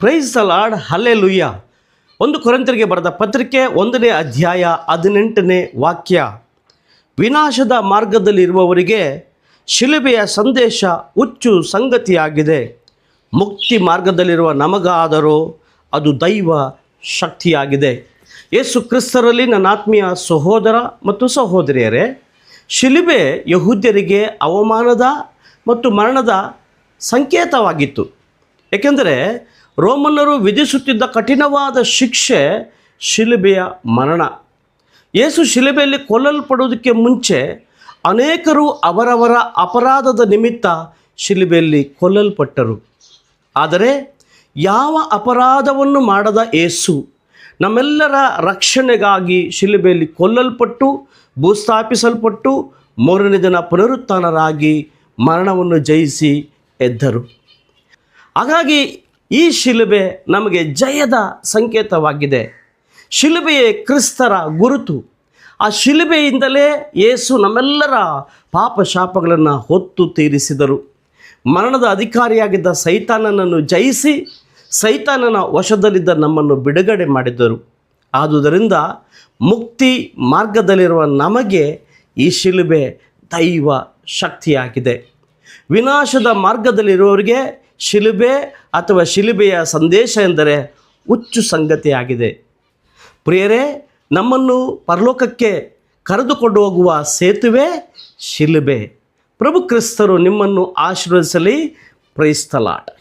Price the lord, hallelujah. 1 ಕೊರಿಂಥರಿಗೆ ಬರೆದ ಪತ್ರಿಕೆ 1ನೇ ಅಧ್ಯಾಯ 18ನೇ ವಾಕ್ಯ. ವಿನಾಶದ ಮಾರ್ಗದಲ್ಲಿರುವವರಿಗೆ ಶಿಲುಬೆಯ ಸಂದೇಶ ಹುಚ್ಚು ಸಂಗತಿಯಾಗಿದೆ, ಮುಕ್ತಿ ಮಾರ್ಗದಲ್ಲಿರುವ ನಮಗಾದರೂ ಅದು ದೈವ ಶಕ್ತಿಯಾಗಿದೆ. ಯೇಸು ಕ್ರಿಸ್ತರಲ್ಲಿ ನನ್ನ ಆತ್ಮೀಯ ಸಹೋದರ ಮತ್ತು ಸಹೋದರಿಯರೇ, ಶಿಲುಬೆ ಯಹೂದ್ಯರಿಗೆ ಅವಮಾನದ ಮತ್ತು ಮರಣದ ಸಂಕೇತವಾಗಿತ್ತು. ಏಕೆಂದರೆ ರೋಮನ್ನರು ವಿಧಿಸುತ್ತಿದ್ದ ಕಠಿಣವಾದ ಶಿಕ್ಷೆ ಶಿಲುಬೆಯ ಮರಣ. ಯೇಸು ಶಿಲುಬೆಯಲ್ಲಿ ಕೊಲ್ಲಲ್ಪಡುವುದಕ್ಕೆ ಮುಂಚೆ ಅನೇಕರು ಅವರವರ ಅಪರಾಧದ ನಿಮಿತ್ತ ಶಿಲುಬೆಯಲ್ಲಿ ಕೊಲ್ಲಲ್ಪಟ್ಟರು. ಆದರೆ ಯಾವ ಅಪರಾಧವನ್ನು ಮಾಡದ ಯೇಸು ನಮ್ಮೆಲ್ಲರ ರಕ್ಷಣೆಗಾಗಿ ಶಿಲುಬೆಯಲ್ಲಿ ಕೊಲ್ಲಲ್ಪಟ್ಟು ಭೂಸ್ಥಾಪಿಸಲ್ಪಟ್ಟು 3ನೇ ದಿನ ಪುನರುತ್ಥಾನರಾಗಿ ಮರಣವನ್ನು ಜಯಿಸಿ ಎದ್ದರು. ಹಾಗಾಗಿ ಈ ಶಿಲುಬೆ ನಮಗೆ ಜಯದ ಸಂಕೇತವಾಗಿದೆ. ಶಿಲುಬೆಯೇ ಕ್ರಿಸ್ತರ ಗುರುತು. ಆ ಶಿಲುಬೆಯಿಂದಲೇ ಯೇಸು ನಮ್ಮೆಲ್ಲರ ಪಾಪ ಶಾಪಗಳನ್ನು ಹೊತ್ತು ತೀರಿಸಿದರು. ಮರಣದ ಅಧಿಕಾರಿಯಾಗಿದ್ದ ಸೈತಾನನನ್ನು ಜಯಿಸಿ ಸೈತಾನನ ವಶದಲ್ಲಿದ್ದ ನಮ್ಮನ್ನು ಬಿಡುಗಡೆ ಮಾಡಿದರು. ಆದುದರಿಂದ ಮುಕ್ತಿ ಮಾರ್ಗದಲ್ಲಿರುವ ನಮಗೆ ಈ ಶಿಲುಬೆ ದೈವ ಶಕ್ತಿಯಾಗಿದೆ. ವಿನಾಶದ ಮಾರ್ಗದಲ್ಲಿರುವವರಿಗೆ ಶಿಲುಬೆ ಅಥವಾ ಶಿಲುಬೆಯ ಸಂದೇಶ ಎಂದರೆ ಹುಚ್ಚು ಸಂಗತಿಯಾಗಿದೆ. ಪ್ರಿಯರೇ, ನಮ್ಮನ್ನು ಪರಲೋಕಕ್ಕೆ ಕರೆದುಕೊಂಡು ಹೋಗುವ ಸೇತುವೆ ಶಿಲುಬೆ. ಪ್ರಭು ಕ್ರಿಸ್ತರು ನಿಮ್ಮನ್ನು ಆಶೀರ್ವದಿಸಲಿ. Praise the lord.